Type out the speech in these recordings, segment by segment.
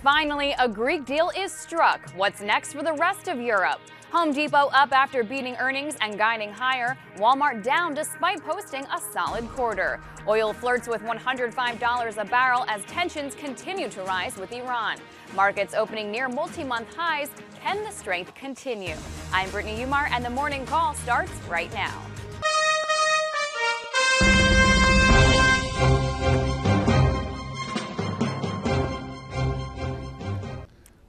Finally, a Greek deal is struck. What's next for the rest of Europe? Home Depot up after beating earnings and guiding higher. Walmart down despite posting a solid quarter. Oil flirts with $105 a barrel as tensions continue to rise with Iran. Markets opening near multi-month highs. Can the strength continue? I'm Brittany Umar, and the morning call starts right now.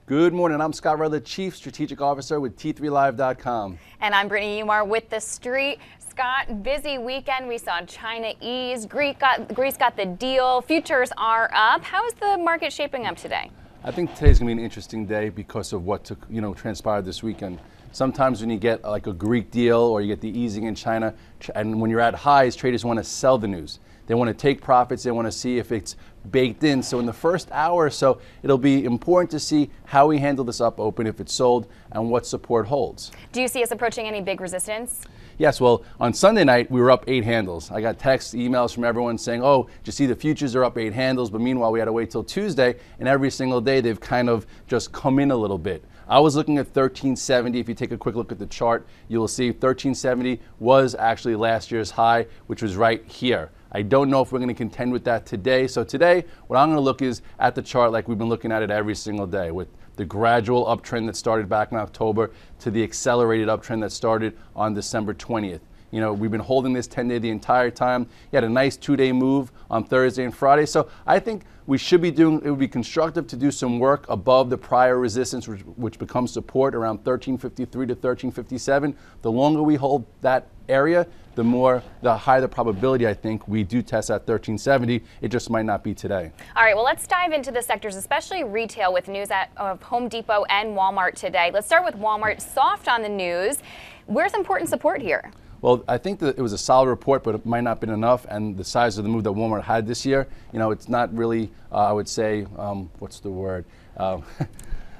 Good morning. I'm Scott Rutler, Chief Strategic Officer with T3Live.com. And I'm Brittany Umar with The Street. Scott, busy weekend. We saw China ease. Greece got the deal. Futures are up. How is the market shaping up today? I think today's going to be an interesting day because of what transpired this weekend. Sometimes when you get like a Greek deal or you get the easing in China, and when you're at highs, traders want to sell the news. They want to take profits. They want to see if it's baked in. So in the first hour or so, it'll be important to see how we handle this up open, if it's sold, and what support holds. Do you see us approaching any big resistance? Yes, well, on Sunday night, we were up 8 handles. I got texts, emails from everyone saying, oh, did you see the futures are up 8 handles? But meanwhile, we had to wait till Tuesday, and every single day they've kind of just come in a little bit. I was looking at 1370. If you take a quick look at the chart, you will see 1370 was actually last year's high, which was right here. I don't know if we're going to contend with that today. So today, what I'm going to look is at the chart like we've been looking at it every single day, with the gradual uptrend that started back in October to the accelerated uptrend that started on December 20th. You know, we've been holding this 10-day the entire time. You had a nice 2-day move on Thursday and Friday. So I think we should be doing, it would be constructive to do some work above the prior resistance, which becomes support around 1353 to 1357. The longer we hold that area, the higher the probability I think we do test at 1370. It just might not be today. All right, well, let's dive into the sectors, especially retail, with news of Home Depot and Walmart today. Let's start with Walmart. Soft on the news. Where's important support here? Well, I think that it was a solid report, but it might not have been enough. And the size of the move that Walmart had this year, you know, it's not really, I would say, what's the word?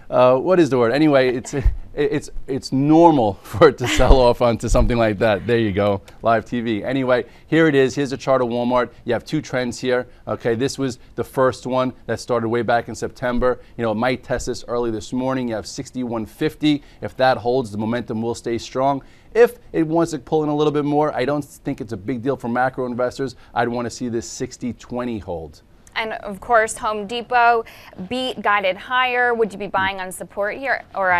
What is the word? Anyway, it's normal for it to sell off onto something like that. There you go, live TV. Anyway, here it is. Here's a chart of Walmart. You have 2 trends here. Okay, this was the first one that started way back in September. You know, it might test this early this morning. You have 6150. If that holds, the momentum will stay strong. If it wants to pull in a little bit more, I don't think it's a big deal for macro investors. I'd want to see this 60-20 hold. And of course, Home Depot beat, guided higher. Would you be buying on support here, or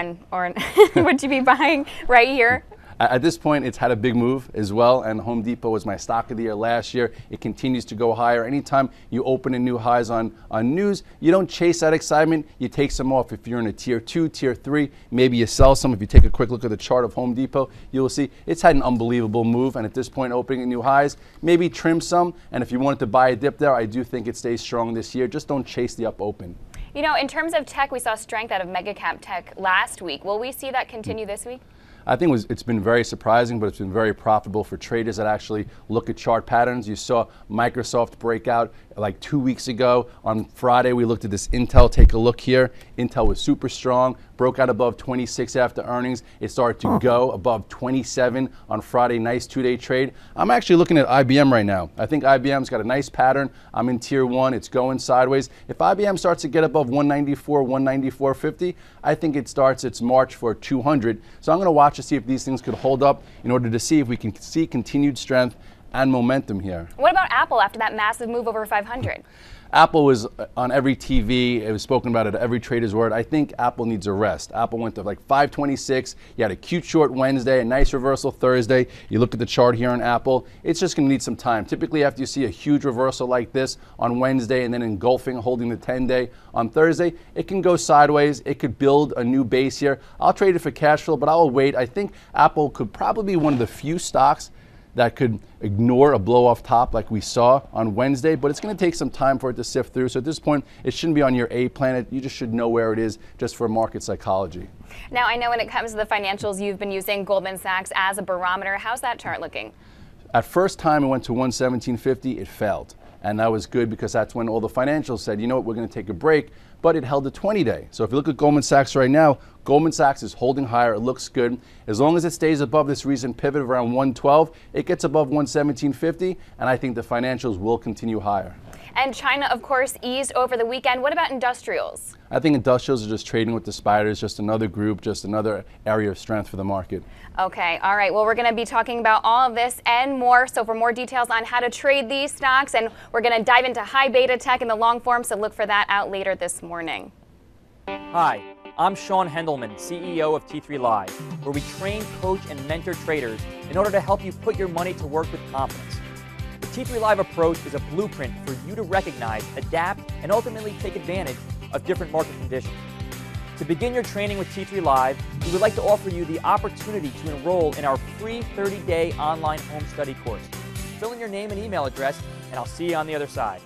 would you be buying right here? At this point, it's had a big move as well, and Home Depot was my stock of the year last year. It continues to go higher. Anytime you open in new highs on news, you don't chase that excitement, you take some off. If you're in a tier 2, tier 3, maybe you sell some. If you take a quick look at the chart of Home Depot, you will see it's had an unbelievable move, and at this point, opening at new highs, maybe trim some, and if you wanted to buy a dip there, I do think it stays strong this year. Just don't chase the up open. You know, in terms of tech, we saw strength out of mega-cap tech last week. Will we see that continue this week? I think it's been very surprising, but it's been very profitable for traders that actually look at chart patterns. You saw Microsoft break out like 2 weeks ago. On Friday, we looked at this Intel. Take a look here. Intel was super strong, broke out above 26 after earnings. It started to go above 27 on Friday. Nice 2-day trade. I'm actually looking at IBM right now. I think IBM's got a nice pattern. I'm in tier 1. It's going sideways. If IBM starts to get above 194, 194.50, I think it starts its march for 200. So I'm going to watch to see if these things could hold up in order to see if we can see continued strength and momentum here. What about Apple after that massive move over 500? Apple was on every TV. It was spoken about at every trader's word. I think Apple needs a rest. Apple went to like 526. You had a cute short Wednesday, a nice reversal Thursday. You look at the chart here on Apple. It's just going to need some time. Typically, after you see a huge reversal like this on Wednesday and then engulfing, holding the 10-day on Thursday, it can go sideways. It could build a new base here. I'll trade it for cash flow, but I'll wait. I think Apple could probably be one of the few stocks that could ignore a blow off top like we saw on Wednesday, but it's going to take some time for it to sift through. So at this point, it shouldn't be on your A plan. You just should know where it is just for market psychology. Now, I know when it comes to the financials, you've been using Goldman Sachs as a barometer. How's that chart looking? At first time, it went to 117.50. It failed. And that was good because that's when all the financials said, you know what, we're going to take a break. but it held a 20-day. So if you look at Goldman Sachs right now, Goldman Sachs is holding higher. It looks good. As long as it stays above this recent pivot of around 112, it gets above 117.50, and I think the financials will continue higher. And China, of course, eased over the weekend. What about industrials? I think industrials are just trading with the spiders, just another group, just another area of strength for the market. Okay, all right. Well, we're going to be talking about all of this and more. So for more details on how to trade these stocks, and we're going to dive into high beta tech in the long form, so look for that out later this morning. Hi, I'm Sean Hendelman, CEO of T3 Live, where we train, coach, and mentor traders in order to help you put your money to work with confidence. The T3 Live approach is a blueprint for you to recognize, adapt, and ultimately take advantage of different market conditions. To begin your training with T3 Live, we would like to offer you the opportunity to enroll in our free 30-day online home study course. Fill in your name and email address, and I'll see you on the other side.